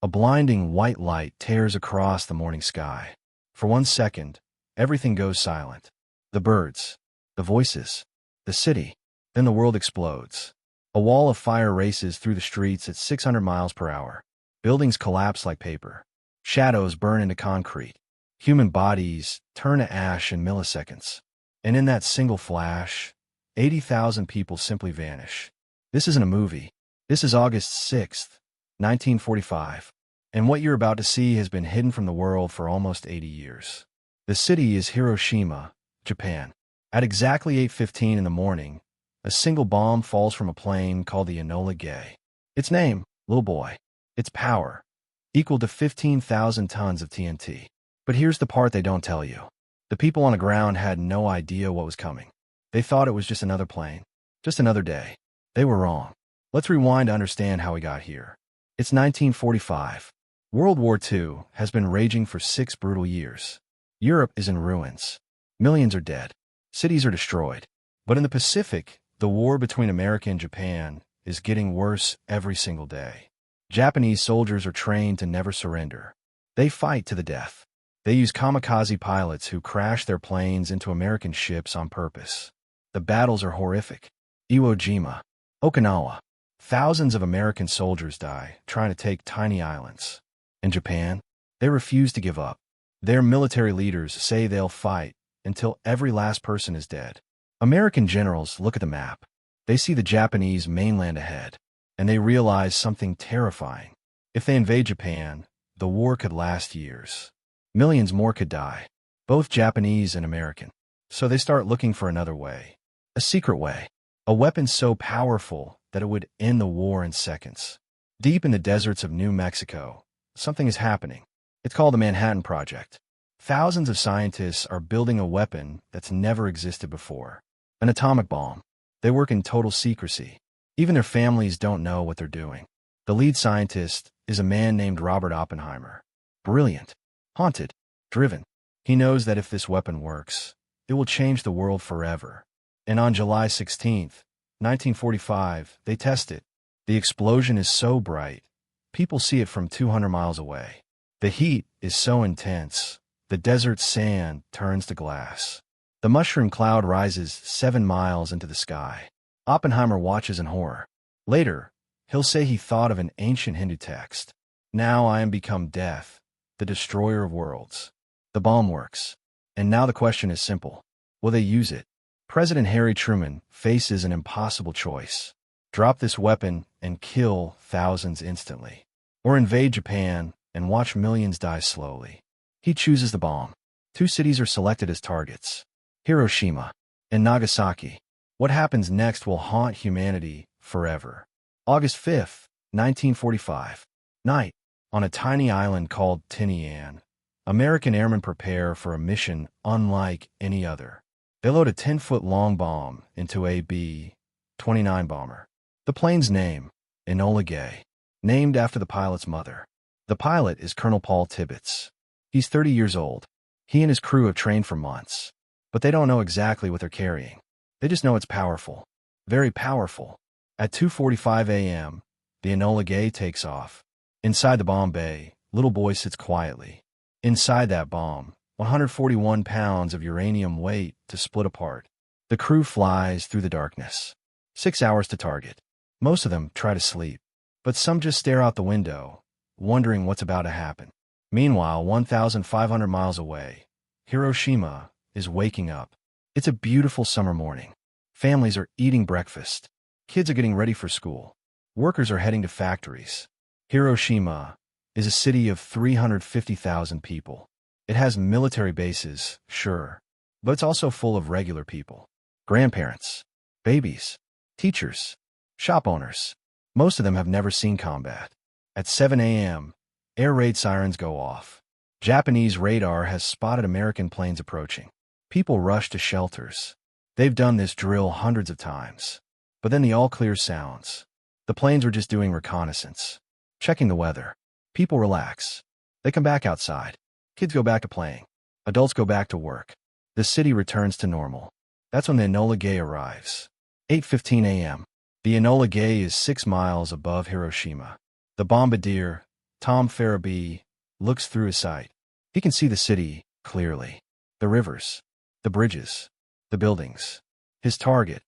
A blinding white light tears across the morning sky. For 1 second, everything goes silent. The birds, the voices, the city. Then the world explodes. A wall of fire races through the streets at 600 miles per hour. Buildings collapse like paper. Shadows burn into concrete. Human bodies turn to ash in milliseconds. And in that single flash, 80,000 people simply vanish. This isn't a movie. This is August 6th, 1945. And what you're about to see has been hidden from the world for almost 80 years. The city is Hiroshima, Japan. At exactly 8:15 in the morning, a single bomb falls from a plane called the Enola Gay. Its name, Little Boy. Its power, equal to 15,000 tons of TNT. But here's the part they don't tell you. The people on the ground had no idea what was coming. They thought it was just another plane, just another day. They were wrong. Let's rewind to understand how we got here. It's 1945. World War II has been raging for 6 brutal years. Europe is in ruins. Millions are dead. Cities are destroyed. But in the Pacific, the war between America and Japan is getting worse every single day. Japanese soldiers are trained to never surrender. They fight to the death. They use kamikaze pilots who crash their planes into American ships on purpose. The battles are horrific. Iwo Jima, Okinawa. Thousands of American soldiers die trying to take tiny islands. In Japan, they refuse to give up. Their military leaders say they'll fight until every last person is dead. American generals look at the map. They see the Japanese mainland ahead, and they realize something terrifying. If they invade Japan, the war could last years. Millions more could die, both Japanese and American. So they start looking for another way. A secret way. A weapon so powerful that it would end the war in seconds. Deep in the deserts of New Mexico, something is happening. It's called the Manhattan Project. Thousands of scientists are building a weapon that's never existed before. An atomic bomb. They work in total secrecy. Even their families don't know what they're doing. The lead scientist is a man named Robert Oppenheimer. Brilliant. Haunted. Driven. He knows that if this weapon works, it will change the world forever. And on July 16th, 1945, they test it. The explosion is so bright, people see it from 200 miles away. The heat is so intense, the desert sand turns to glass. The mushroom cloud rises 7 miles into the sky. Oppenheimer watches in horror. Later, he'll say he thought of an ancient Hindu text. Now I am become death, the destroyer of worlds. The bomb works. And now the question is simple. Will they use it? President Harry Truman faces an impossible choice. Drop this weapon and kill thousands instantly. Or invade Japan and watch millions die slowly. He chooses the bomb. 2 cities are selected as targets. Hiroshima and Nagasaki. What happens next will haunt humanity forever. August 5th, 1945. Night. On a tiny island called Tinian, American airmen prepare for a mission unlike any other. They load a 10-foot-long bomb into a B-29 bomber. The plane's name, Enola Gay, named after the pilot's mother. The pilot is Colonel Paul Tibbets. He's 30 years old. He and his crew have trained for months, but they don't know exactly what they're carrying. They just know it's powerful. Very powerful. At 2:45 a.m., the Enola Gay takes off. Inside the bomb bay, Little Boy sits quietly. Inside that bomb, 141 pounds of uranium wait to split apart. The crew flies through the darkness. 6 hours to target. Most of them try to sleep, but some just stare out the window, wondering what's about to happen. Meanwhile, 1,500 miles away, Hiroshima is waking up. It's a beautiful summer morning. Families are eating breakfast. Kids are getting ready for school. Workers are heading to factories. Hiroshima is a city of 350,000 people. It has military bases, sure, but it's also full of regular people. Grandparents, babies, teachers, shop owners. Most of them have never seen combat. At 7 a.m., air raid sirens go off. Japanese radar has spotted American planes approaching. People rush to shelters. They've done this drill hundreds of times. But then the all-clear sounds. The planes were just doing reconnaissance, checking the weather. People relax. They come back outside. Kids go back to playing. Adults go back to work. The city returns to normal. That's when the Enola Gay arrives. 8:15 a.m. The Enola Gay is 6 miles above Hiroshima. The bombardier, Tom Farabee looks through his sight. He can see the city clearly. The rivers, the bridges, the buildings. His target,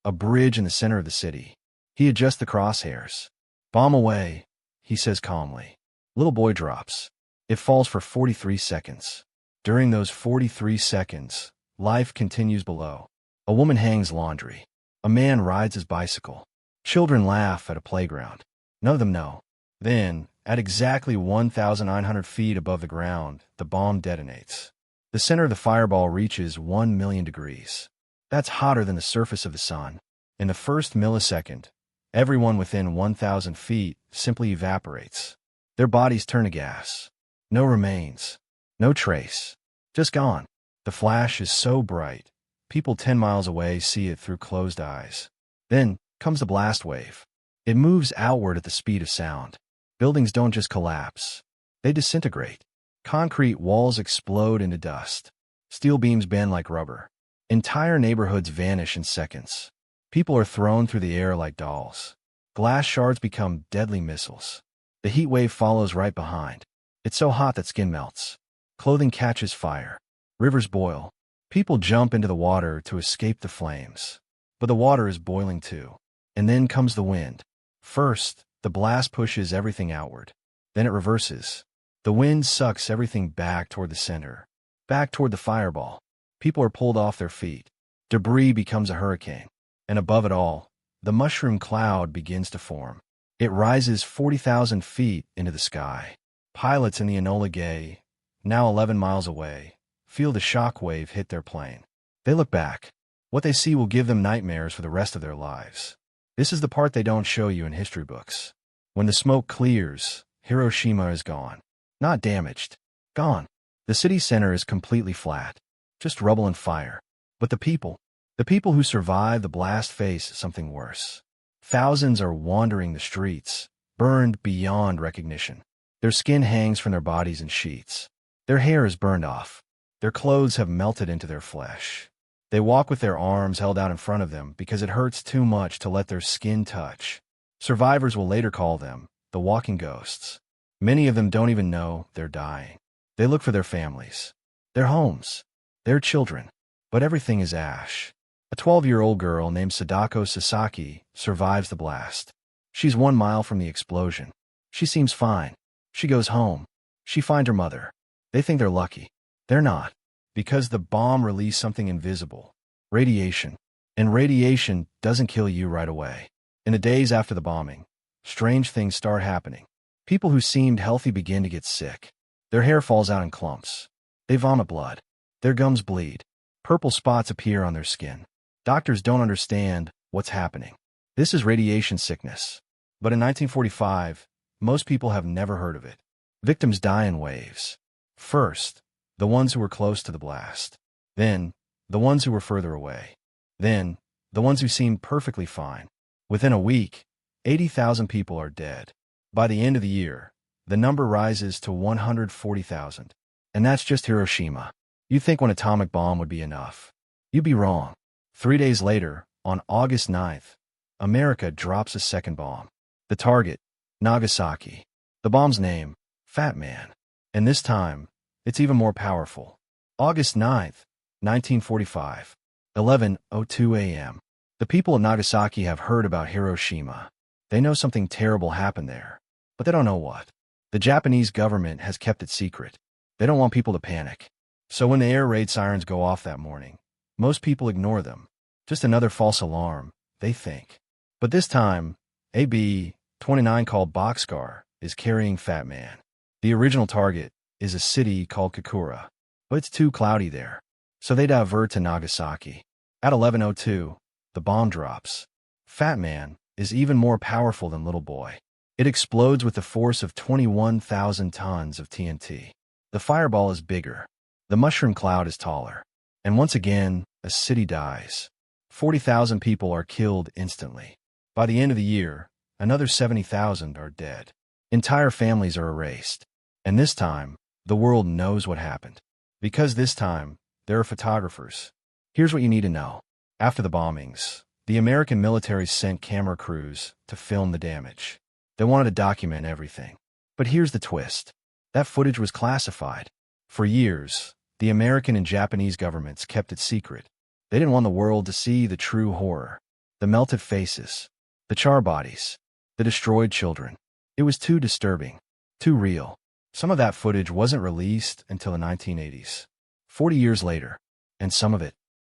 a bridge in the center of the city. He adjusts the crosshairs. Bomb away, he says calmly. Little boy drops. It falls for 43 seconds. During those 43 seconds, life continues below. A woman hangs laundry. A man rides his bicycle. Children laugh at a playground. None of them know. Then, at exactly 1,900 feet above the ground, the bomb detonates. The center of the fireball reaches 1 million degrees. That's hotter than the surface of the sun. In the first millisecond, everyone within 1,000 feet simply evaporates. Their bodies turn to gas. No remains. No trace. Just gone. The flash is so bright, people 10 miles away see it through closed eyes. Then comes the blast wave. It moves outward at the speed of sound. Buildings don't just collapse. They disintegrate. Concrete walls explode into dust. Steel beams bend like rubber. Entire neighborhoods vanish in seconds. People are thrown through the air like dolls. Glass shards become deadly missiles. The heat wave follows right behind. It's so hot that skin melts. Clothing catches fire. Rivers boil. People jump into the water to escape the flames. But the water is boiling too. And then comes the wind. First, the blast pushes everything outward. Then it reverses. The wind sucks everything back toward the center. Back toward the fireball. People are pulled off their feet. Debris becomes a hurricane. And above it all, the mushroom cloud begins to form. It rises 40,000 feet into the sky. Pilots in the Enola Gay, now 11 miles away, feel the shock wave hit their plane. They look back. What they see will give them nightmares for the rest of their lives. This is the part they don't show you in history books. When the smoke clears, Hiroshima is gone. Not damaged. Gone. The city center is completely flat. Just rubble and fire. But the people who survive the blast face something worse. Thousands are wandering the streets, burned beyond recognition. Their skin hangs from their bodies in sheets. Their hair is burned off. Their clothes have melted into their flesh. They walk with their arms held out in front of them because it hurts too much to let their skin touch. Survivors will later call them the walking ghosts. Many of them don't even know they're dying. They look for their families, their homes, their children. But everything is ash. A 12-year-old girl named Sadako Sasaki survives the blast. She's 1 mile from the explosion. She seems fine. She goes home. She finds her mother. They think they're lucky. They're not. Because the bomb released something invisible. Radiation. And radiation doesn't kill you right away. In the days after the bombing, strange things start happening. People who seemed healthy begin to get sick. Their hair falls out in clumps. They vomit blood. Their gums bleed. Purple spots appear on their skin. Doctors don't understand what's happening. This is radiation sickness. But in 1945, most people have never heard of it. Victims die in waves. First, the ones who were close to the blast. Then, the ones who were further away. Then, the ones who seemed perfectly fine. Within a week, 80,000 people are dead. By the end of the year, the number rises to 140,000. And that's just Hiroshima. You'd think one atomic bomb would be enough. You'd be wrong. 3 days later, on August 9th, America drops a second bomb. The target, Nagasaki. The bomb's name, Fat Man. And this time, it's even more powerful. August 9th, 1945, 11:02 a.m. The people of Nagasaki have heard about Hiroshima. They know something terrible happened there, but they don't know what. The Japanese government has kept it secret. They don't want people to panic. So when the air raid sirens go off that morning, most people ignore them. Just another false alarm, they think. But this time, a B-29 called Boxcar is carrying Fat Man. The original target is a city called Kokura, but it's too cloudy there. So they divert to Nagasaki. At 11:02, the bomb drops. Fat Man is even more powerful than Little Boy. It explodes with the force of 21,000 tons of TNT. The fireball is bigger. The mushroom cloud is taller. And once again, a city dies. 40,000 people are killed instantly. By the end of the year, another 70,000 are dead. Entire families are erased. And this time, the world knows what happened. Because this time, there are photographers. Here's what you need to know. After the bombings, the American military sent camera crews to film the damage. They wanted to document everything. But here's the twist. That footage was classified. For years, the American and Japanese governments kept it secret. They didn't want the world to see the true horror. The melted faces, the char bodies, the destroyed children. It was too disturbing, too real. Some of that footage wasn't released until the 1980s, 40 years later, and some of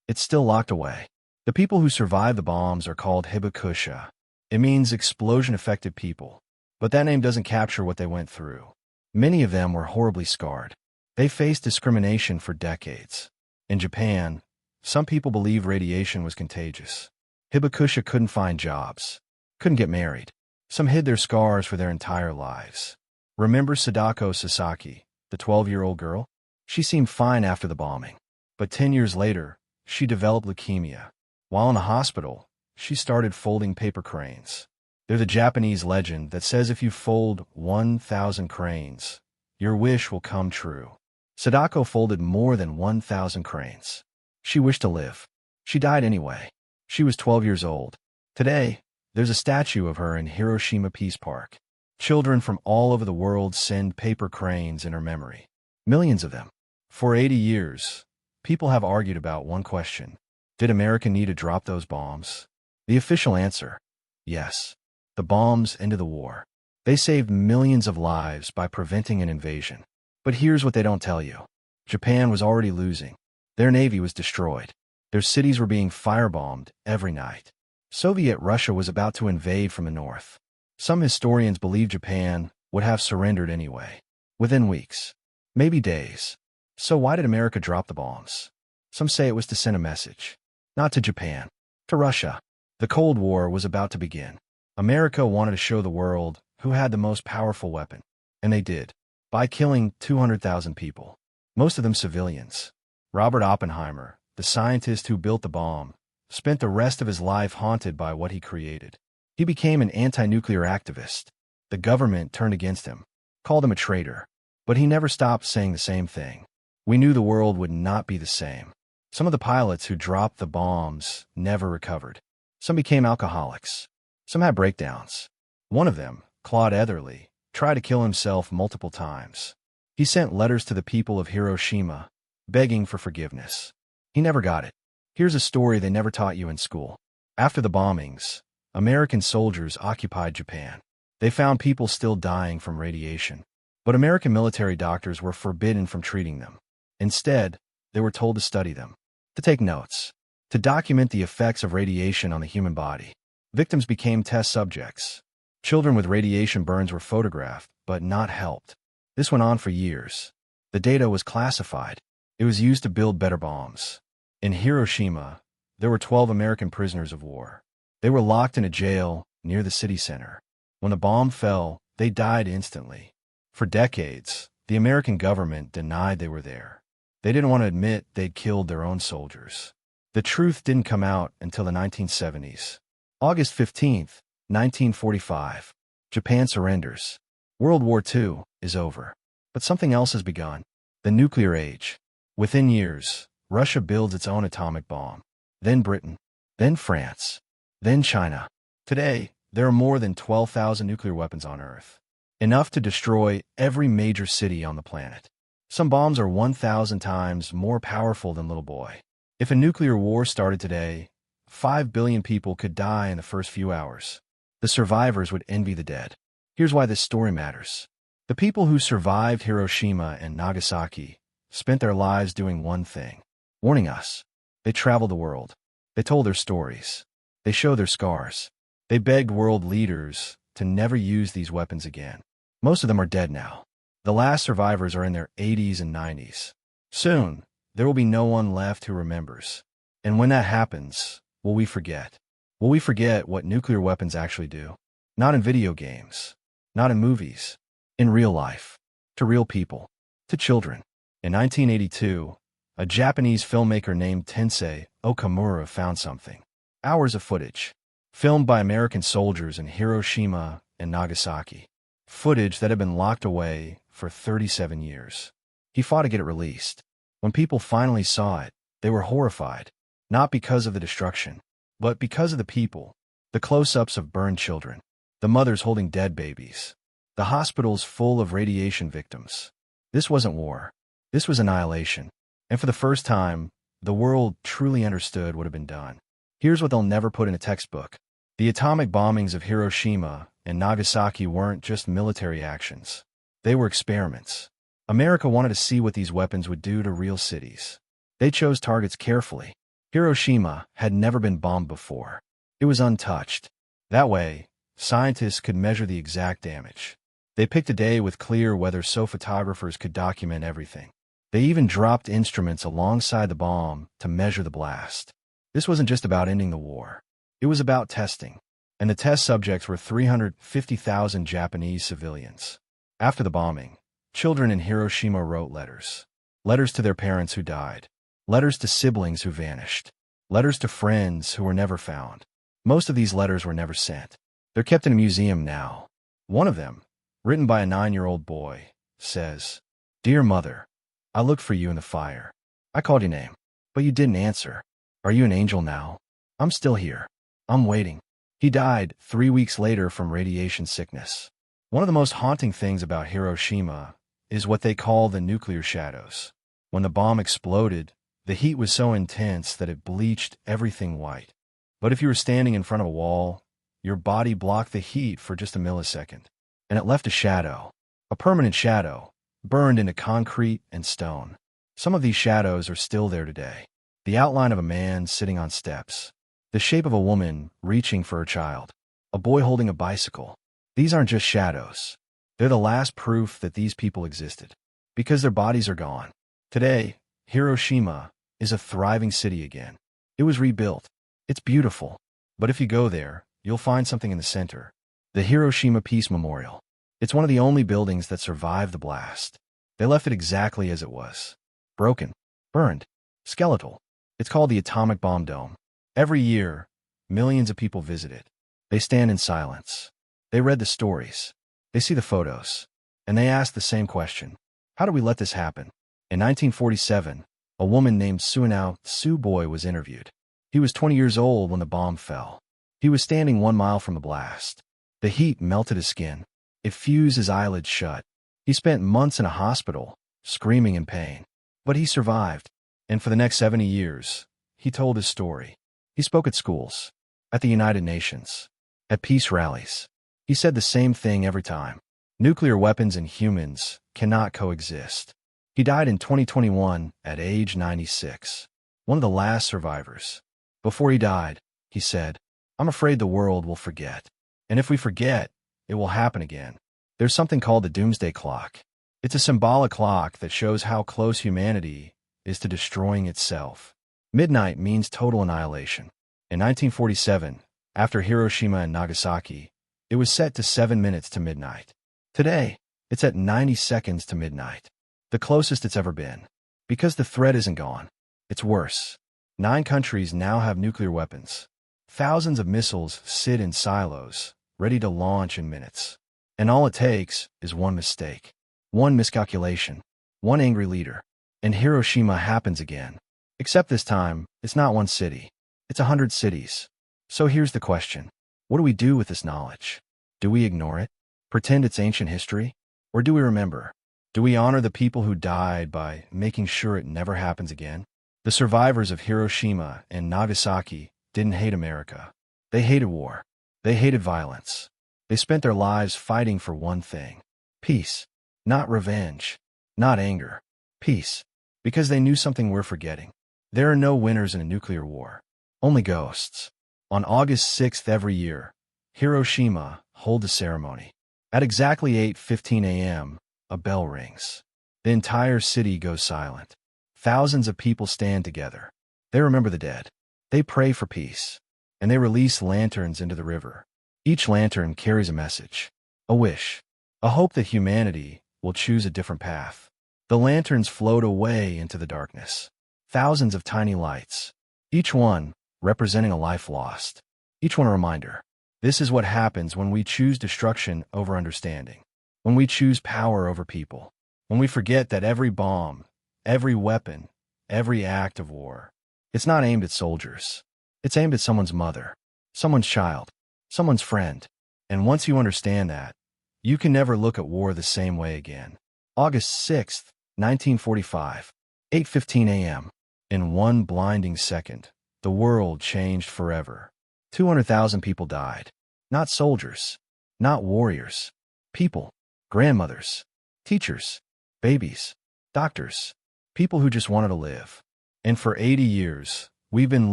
it's still locked away. The people who survived the bombs are called hibakusha. It means explosion-affected people, but that name doesn't capture what they went through. Many of them were horribly scarred. They faced discrimination for decades. In Japan, some people believed radiation was contagious. Hibakusha couldn't find jobs, couldn't get married. Some hid their scars for their entire lives. Remember Sadako Sasaki, the 12-year-old girl? She seemed fine after the bombing. But 10 years later, she developed leukemia. While in the hospital, she started folding paper cranes. There's a Japanese legend that says if you fold 1,000 cranes, your wish will come true. Sadako folded more than 1,000 cranes. She wished to live. She died anyway. She was 12 years old. Today, there's a statue of her in Hiroshima Peace Park. Children from all over the world send paper cranes in her memory. Millions of them. For 80 years, people have argued about one question. Did America need to drop those bombs? The official answer, yes. The bombs ended the war. They saved millions of lives by preventing an invasion. But here's what they don't tell you. Japan was already losing. Their navy was destroyed. Their cities were being firebombed every night. Soviet Russia was about to invade from the north. Some historians believe Japan would have surrendered anyway, within weeks, maybe days. So why did America drop the bombs? Some say it was to send a message. Not to Japan, to Russia. The Cold War was about to begin. America wanted to show the world who had the most powerful weapon. And they did, by killing 200,000 people, most of them civilians. Robert Oppenheimer, the scientist who built the bomb, spent the rest of his life haunted by what he created. He became an anti-nuclear activist. The government turned against him, called him a traitor. But he never stopped saying the same thing. We knew the world would not be the same. Some of the pilots who dropped the bombs never recovered. Some became alcoholics. Some had breakdowns. One of them, Claude Etherly, tried to kill himself multiple times. He sent letters to the people of Hiroshima, begging for forgiveness. He never got it. Here's a story they never taught you in school. After the bombings, American soldiers occupied Japan. They found people still dying from radiation. But American military doctors were forbidden from treating them. Instead, they were told to study them, to take notes, to document the effects of radiation on the human body. Victims became test subjects. Children with radiation burns were photographed, but not helped. This went on for years. The data was classified. It was used to build better bombs. In Hiroshima, there were 12 American prisoners of war. They were locked in a jail near the city center. When the bomb fell, they died instantly. For decades, the American government denied they were there. They didn't want to admit they'd killed their own soldiers. The truth didn't come out until the 1970s. August 15, 1945. Japan surrenders. World War II is over. But something else has begun. The nuclear age. Within years, Russia builds its own atomic bomb. Then Britain. Then France. Then China. Today, there are more than 12,000 nuclear weapons on Earth. Enough to destroy every major city on the planet. Some bombs are 1,000 times more powerful than Little Boy. If a nuclear war started today, 5 billion people could die in the first few hours. The survivors would envy the dead. Here's why this story matters. The people who survived Hiroshima and Nagasaki spent their lives doing one thing, warning us. They traveled the world. They told their stories. They showed their scars. They begged world leaders to never use these weapons again. Most of them are dead now. The last survivors are in their 80s and 90s. Soon, there will be no one left who remembers. And when that happens, will we forget? Will we forget what nuclear weapons actually do? Not in video games. Not in movies. In real life. To real people. To children. In 1982, a Japanese filmmaker named Tensei Okamura found something. Hours of footage. Filmed by American soldiers in Hiroshima and Nagasaki. Footage that had been locked away for 37 years. He fought to get it released. When people finally saw it, they were horrified. Not because of the destruction, but because of the people. The close-ups of burned children. The mothers holding dead babies. The hospitals full of radiation victims. This wasn't war. This was annihilation. And for the first time, the world truly understood what had been done. Here's what they'll never put in a textbook. The atomic bombings of Hiroshima and Nagasaki weren't just military actions. They were experiments. America wanted to see what these weapons would do to real cities. They chose targets carefully. Hiroshima had never been bombed before. It was untouched. That way, scientists could measure the exact damage. They picked a day with clear weather so photographers could document everything. They even dropped instruments alongside the bomb to measure the blast. This wasn't just about ending the war. It was about testing. And the test subjects were 350,000 Japanese civilians. After the bombing, children in Hiroshima wrote letters. Letters to their parents who died. Letters to siblings who vanished. Letters to friends who were never found. Most of these letters were never sent. They're kept in a museum now. One of them, written by a 9-year-old boy, says, "Dear Mother, I looked for you in the fire. I called your name, but you didn't answer. Are you an angel now? I'm still here. I'm waiting." He died 3 weeks later from radiation sickness. One of the most haunting things about Hiroshima is what they call the nuclear shadows. When the bomb exploded, the heat was so intense that it bleached everything white. But if you were standing in front of a wall, your body blocked the heat for just a millisecond, and it left a shadow, a permanent shadow, burned into concrete and stone. Some of these shadows are still there today. The outline of a man sitting on steps. The shape of a woman reaching for her child. A boy holding a bicycle. These aren't just shadows. They're the last proof that these people existed. Because their bodies are gone. Today, Hiroshima is a thriving city again. It was rebuilt. It's beautiful. But if you go there, you'll find something in the center. The Hiroshima Peace Memorial. It's one of the only buildings that survived the blast. They left it exactly as it was. Broken. Burned. Skeletal. It's called the Atomic Bomb Dome. Every year, millions of people visit it. They stand in silence. They read the stories. They see the photos. And they ask the same question. How did we let this happen? In 1947, a woman named Suunao Boy was interviewed. He was 20 years old when the bomb fell. He was standing 1 mile from the blast. The heat melted his skin. It fused his eyelids shut. He spent months in a hospital, screaming in pain. But he survived. And for the next 70 years, he told his story. He spoke at schools, at the United Nations, at peace rallies. He said the same thing every time. Nuclear weapons and humans cannot coexist. He died in 2021 at age 96, one of the last survivors. Before he died, he said, "I'm afraid the world will forget. And if we forget, it will happen again." There's something called the doomsday clock. It's a symbolic clock that shows how close humanity is to destroying itself. Midnight means total annihilation. In 1947, after Hiroshima and Nagasaki, it was set to 7 minutes to midnight. Today, it's at 90 seconds to midnight. The closest it's ever been. Because the threat isn't gone. It's worse. 9 countries now have nuclear weapons. Thousands of missiles sit in silos, ready to launch in minutes. And all it takes is one mistake. One miscalculation. One angry leader. And Hiroshima happens again. Except this time, it's not one city. It's 100 cities. So here's the question. What do we do with this knowledge? Do we ignore it? Pretend it's ancient history? Or do we remember? Do we honor the people who died by making sure it never happens again? The survivors of Hiroshima and Nagasaki didn't hate America. They hated war. They hated violence. They spent their lives fighting for one thing. Peace. Not revenge. Not anger. Peace. Because they knew something we're forgetting. There are no winners in a nuclear war. Only ghosts. On August 6th every year, Hiroshima holds a ceremony. At exactly 8:15 a.m., a bell rings. The entire city goes silent. Thousands of people stand together. They remember the dead. They pray for peace. And they release lanterns into the river. Each lantern carries a message. A wish. A hope that humanity will choose a different path. The lanterns float away into the darkness. Thousands of tiny lights. Each one representing a life lost. Each one a reminder. This is what happens when we choose destruction over understanding. When we choose power over people. When we forget that every bomb, every weapon, every act of war, it's not aimed at soldiers. It's aimed at someone's mother, someone's child, someone's friend. And once you understand that, You can never look at war the same way again. August 6, 1945, 8:15 a.m. In one blinding second, the world changed forever. 200,000 people died. Not soldiers, not warriors. People, grandmothers, teachers, babies, doctors, people who just wanted to live. And for 80 years, we've been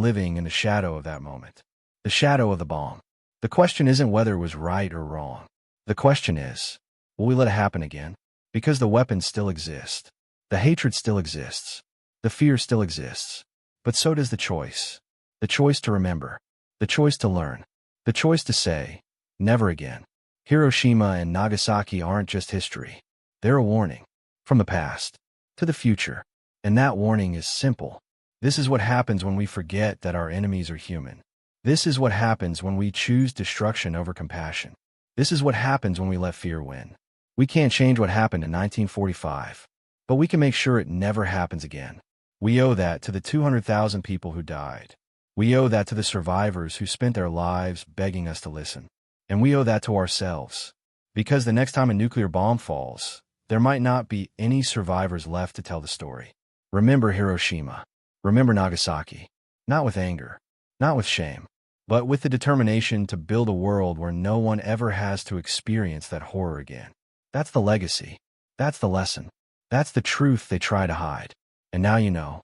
living in the shadow of that moment. The shadow of the bomb. The question isn't whether it was right or wrong. The question is, will we let it happen again? Because the weapons still exist. The hatred still exists. The fear still exists. But so does the choice. The choice to remember. The choice to learn. The choice to say, never again. Hiroshima and Nagasaki aren't just history. They're a warning. From the past to the future. And that warning is simple. This is what happens when we forget that our enemies are human. This is what happens when we choose destruction over compassion. This is what happens when we let fear win. We can't change what happened in 1945, but we can make sure it never happens again. We owe that to the 200,000 people who died. We owe that to the survivors who spent their lives begging us to listen. And we owe that to ourselves. Because the next time a nuclear bomb falls, there might not be any survivors left to tell the story. Remember Hiroshima. Remember Nagasaki. Not with anger, not with shame, but with the determination to build a world where no one ever has to experience that horror again. That's the legacy. That's the lesson. That's the truth they try to hide. And now you know.